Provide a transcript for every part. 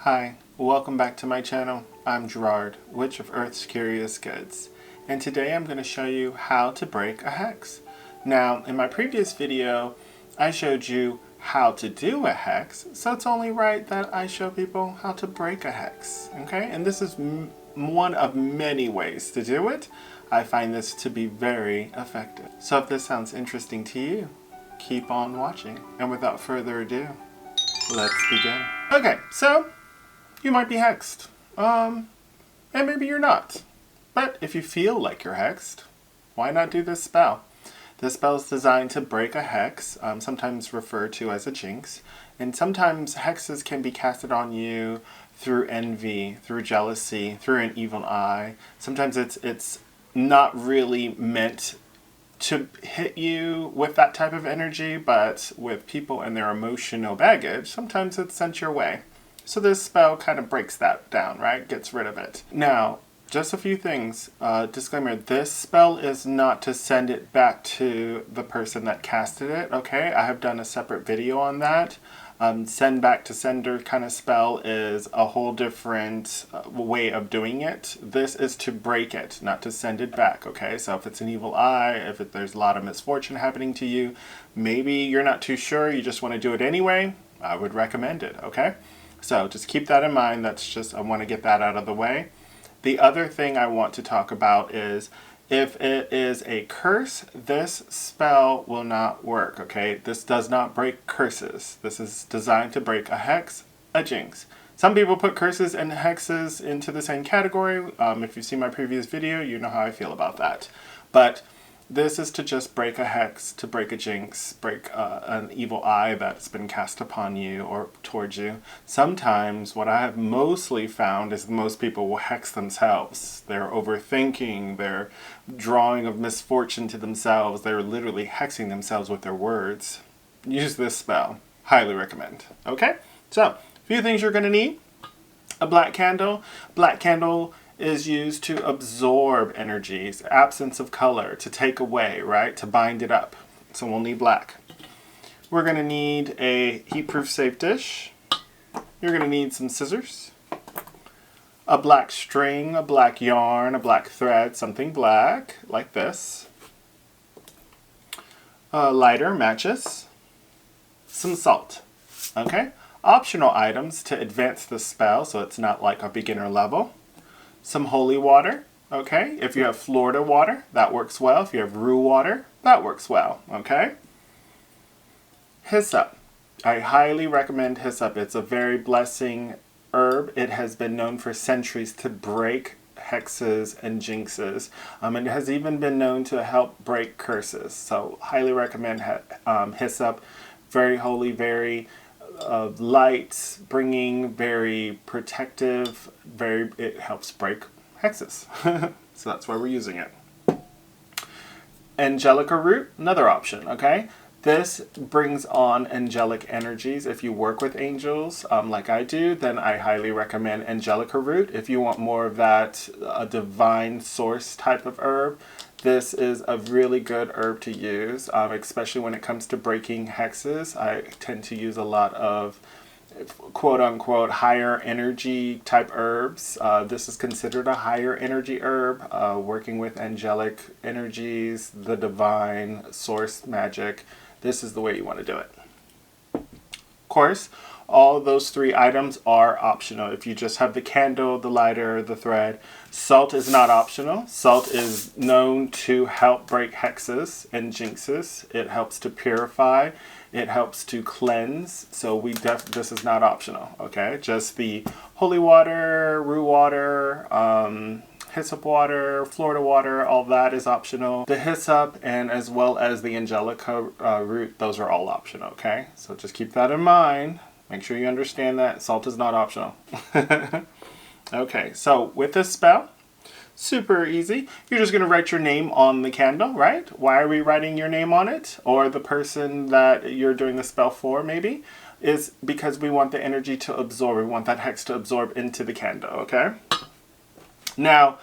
Hi, welcome back to my channel. I'm Gerard, Witch of Earth's Curious Goods, and today I'm going to show you how to break a hex. Now, in my previous video, I showed you how to do a hex, so it's only right that I show people how to break a hex, okay? And this is one of many ways to do it. I find this to be very effective. So if this sounds interesting to you, keep on watching. And without further ado, let's begin. Okay, so you might be hexed, and maybe you're not. But if you feel like you're hexed, why not do this spell? This spell is designed to break a hex, sometimes referred to as a jinx, and sometimes hexes can be casted on you through envy, through jealousy, through an evil eye. Sometimes it's not really meant to hit you with that type of energy, but with people and their emotional baggage, sometimes it's sent your way. So this spell kind of breaks that down, right? Gets rid of it. Now, just a few things. Disclaimer, this spell is not to send it back to the person that casted it, okay? I have done a separate video on that. Send back to sender kind of spell is a whole different way of doing it. This is to break it, not to send it back, okay? So if it's an evil eye, if there's a lot of misfortune happening to you, maybe you're not too sure, you just want to do it anyway, I would recommend it, okay? So just keep that in mind. That's just, I want to get that out of the way. The other thing I want to talk about is if it is a curse, this spell will not work, okay? This does not break curses. This is designed to break a hex, a jinx. Some people put curses and hexes into the same category. If you've seen my previous video, you know how I feel about that. But this is to just break a hex, to break a jinx, break an evil eye that's been cast upon you or towards you. Sometimes what I have mostly found is most people will hex themselves. They're overthinking, they're drawing of misfortune to themselves, they're literally hexing themselves with their words. Use this spell. Highly recommend. Okay? So, a few things you're going to need. A black candle. Black candle is used to absorb energies, absence of color, to take away, right? To bind it up. So we'll need black. We're going to need a heat-proof safe dish. You're going to need some scissors, a black string, a black yarn, a black thread, something black, like this, a lighter, matches, some salt, okay? Optional items to advance the spell so it's not like a beginner level. Some holy water, okay? If you have Florida water, that works well. If you have Rue water, that works well, okay? Hyssop. I highly recommend hyssop. It's a very blessing herb. It has been known for centuries to break hexes and jinxes. And it has even been known to help break curses. So highly recommend hyssop. Very holy, very light bringing, very protective, it helps break hexes. So that's why we're using it. Angelica root, another option, okay? This brings on angelic energies. If you work with angels, like I do, then I highly recommend Angelica root. If you want more of that divine source type of herb, this is a really good herb to use, especially when it comes to breaking hexes. I tend to use a lot of quote-unquote higher energy type herbs. This is considered a higher energy herb, working with angelic energies, the divine source magic. This is the way you want to do it. Of course, all of those three items are optional. If you just have the candle, the lighter, the thread. Salt is not optional. Salt is known to help break hexes and jinxes. It helps to purify. It helps to cleanse. So this is not optional, okay? Just the holy water, rue water, hyssop water, Florida water, all that is optional. The hyssop and as well as the angelica root, those are all optional, okay? So just keep that in mind. Make sure you understand that salt is not optional. Okay, so with this spell, super easy. You're just going to write your name on the candle, right? Why are we writing your name on it? Or the person that you're doing the spell for, maybe? Is because we want the energy to absorb. We want that hex to absorb into the candle, okay? Now,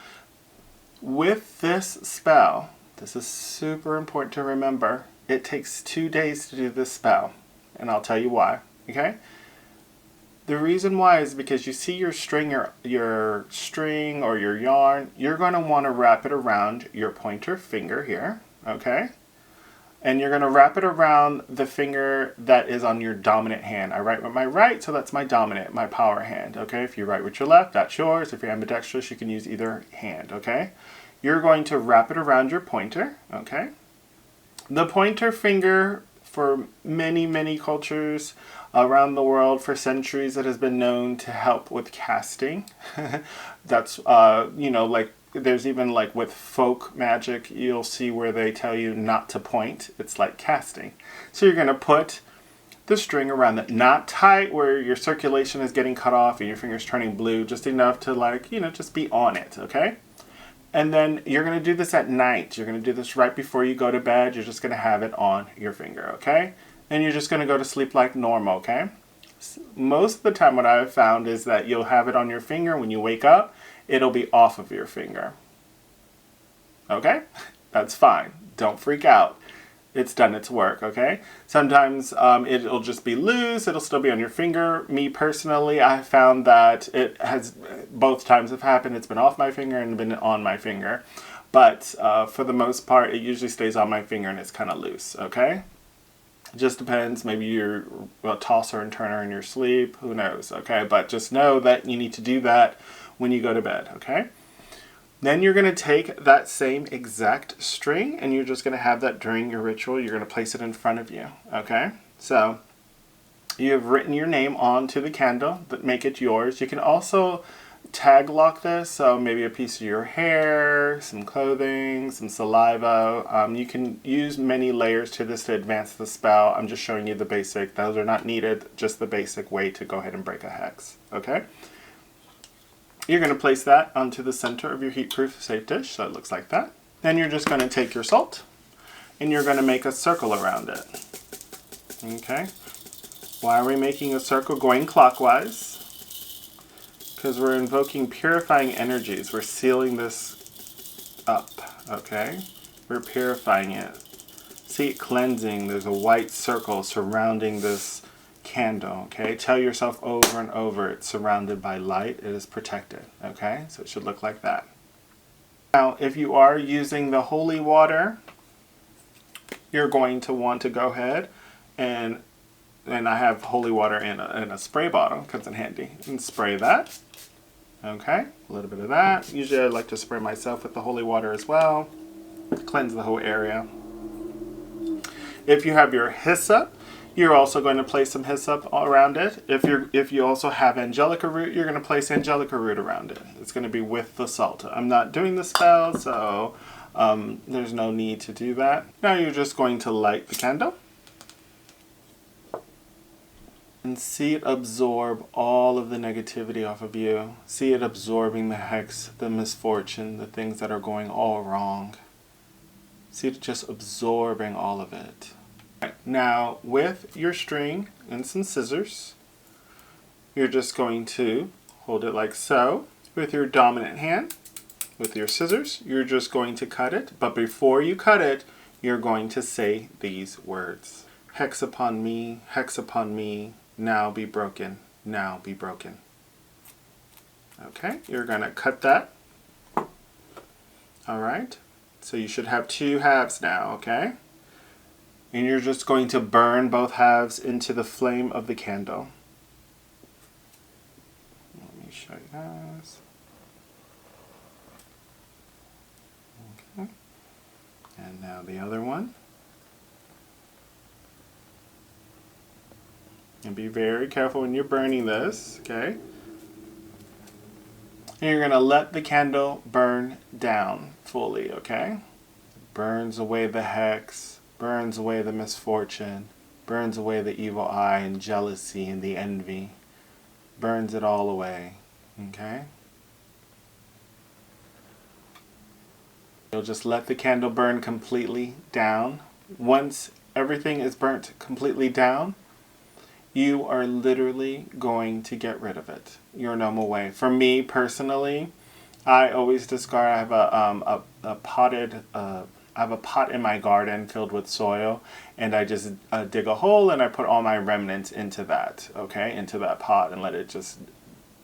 with this spell, this is super important to remember. It takes 2 days to do this spell. And I'll tell you why, okay? The reason why is because you see your string, your string or your yarn, you're going to want to wrap it around your pointer finger here, okay? And you're going to wrap it around the finger that is on your dominant hand. I write with my right, so that's my dominant, my power hand, okay? If you write with your left, that's yours. If you're ambidextrous, you can use either hand, okay? You're going to wrap it around your pointer, okay? The pointer finger, for many, many cultures around the world for centuries, it has been known to help with casting. That's, you know, like, there's even like with folk magic, you'll see where they tell you not to point. It's like casting. So you're going to put the string around it, not tight where your circulation is getting cut off and your finger's turning blue, just enough to, like, you know, just be on it, okay? And then you're going to do this at night. You're going to do this right before you go to bed. You're just going to have it on your finger, okay? And you're just going to go to sleep like normal, okay? Most of the time what I've found is that you'll have it on your finger. When you wake up, it'll be off of your finger. Okay? That's fine. Don't freak out. It's done its work, okay? Sometimes it'll just be loose. It'll still be on your finger. Me personally, I found that it has, both times have happened, it's been off my finger and been on my finger. But for the most part, it usually stays on my finger and it's kind of loose, okay? It just depends. Maybe you're a tosser and turner in your sleep. Who knows, okay? But just know that you need to do that when you go to bed, okay? Then you're going to take that same exact string and you're just going to have that during your ritual. You're going to place it in front of you, okay? So you have written your name onto the candle, but make it yours. You can also tag lock this, so maybe a piece of your hair, some clothing, some saliva. You can use many layers to this to advance the spell. I'm just showing you the basic. Those are not needed, just the basic way to go ahead and break a hex, okay? You're going to place that onto the center of your heat-proof safe dish, so it looks like that. Then you're just going to take your salt, and you're going to make a circle around it. Okay? Why are we making a circle going clockwise? Because we're invoking purifying energies. We're sealing this up, okay? We're purifying it. See it cleansing. There's a white circle surrounding this candle, okay? Tell yourself over and over, it's surrounded by light, it is protected, okay? So it should look like that. Now, if you are using the holy water, you're going to want to go ahead and I have holy water in a spray bottle, comes in handy, and spray that, okay? A little bit of that. Usually I like to spray myself with the holy water as well, cleanse the whole area. If you have your hyssop, you're also going to place some hyssop around it. If you also have angelica root, you're going to place angelica root around it. It's going to be with the salt. I'm not doing the spell, so there's no need to do that. Now you're just going to light the candle and see it absorb all of the negativity off of you. See it absorbing the hex, the misfortune, the things that are going all wrong. See it just absorbing all of it. Now, with your string and some scissors, you're just going to hold it like so. With your dominant hand, with your scissors, you're just going to cut it. But before you cut it, you're going to say these words. Hex upon me, now be broken, now be broken. Okay, you're going to cut that. All right, so you should have two halves now, okay? And you're just going to burn both halves into the flame of the candle. Let me show you guys. Okay. And now the other one. And be very careful when you're burning this, okay? And you're going to let the candle burn down fully, okay? Burns away the hex. Burns away the misfortune, burns away the evil eye and jealousy and the envy, burns it all away, okay? You'll just let the candle burn completely down. Once everything is burnt completely down, you are literally going to get rid of it your normal way. For me personally, I always discard. I have a potted I have a pot in my garden filled with soil, and I just dig a hole and I put all my remnants into that, okay, into that pot, and let it just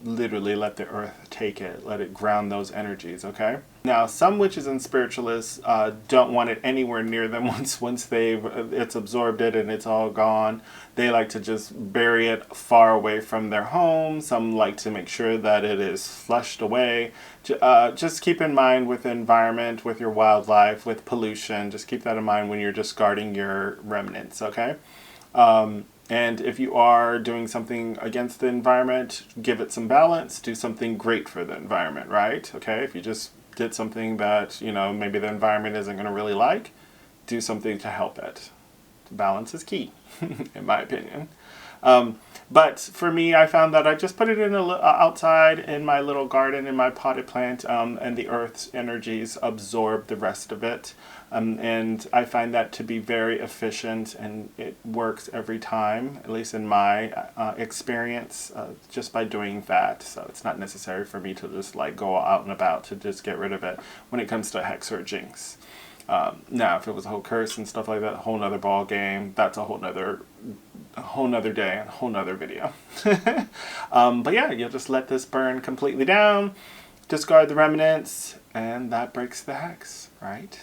literally let the earth take it, let it ground those energies, okay? Now, some witches and spiritualists don't want it anywhere near them once it's absorbed it and it's all gone. They like to just bury it far away from their home. Some like to make sure that it is flushed away. Just keep in mind with the environment, with your wildlife, with pollution, just keep that in mind when you're discarding your remnants, okay? And if you are doing something against the environment, give it some balance, do something great for the environment, right? Okay, if you just did something that, you know, maybe the environment isn't going to really like, do something to help it. Balance is key, in my opinion. But for me, I found that I just put it in outside in my little garden, in my potted plant, and the earth's energies absorb the rest of it. And I find that to be very efficient, and it works every time, at least in my experience, just by doing that. So it's not necessary for me to just like go out and about to just get rid of it when it comes to hex or jinx. Now, if it was a whole curse and stuff like that, a whole nother ball game, that's a whole nother day and a whole nother video. But yeah, you'll just let this burn completely down, discard the remnants, and that breaks the hex, right?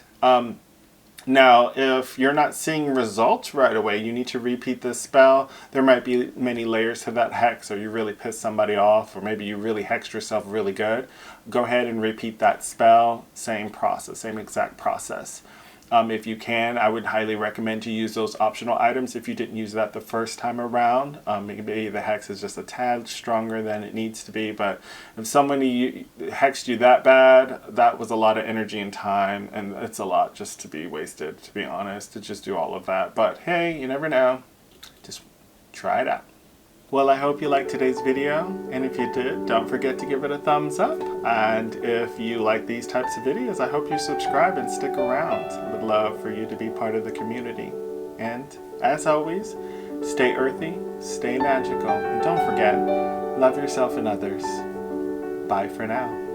Now, if you're not seeing results right away, you need to repeat this spell. There might be many layers to that hex, or you really pissed somebody off, or maybe you really hexed yourself really good. Go ahead and repeat that spell. Same process, same exact process. If you can, I would highly recommend to use those optional items if you didn't use that the first time around. Maybe the hex is just a tad stronger than it needs to be, but if somebody hexed you that bad, that was a lot of energy and time, and it's a lot just to be wasted, to be honest, to just do all of that. But hey, you never know. Just try it out. Well, I hope you liked today's video, and if you did, don't forget to give it a thumbs up. And if you like these types of videos, I hope you subscribe and stick around. I would love for you to be part of the community. And as always, stay earthy, stay magical, and don't forget, love yourself and others. Bye for now.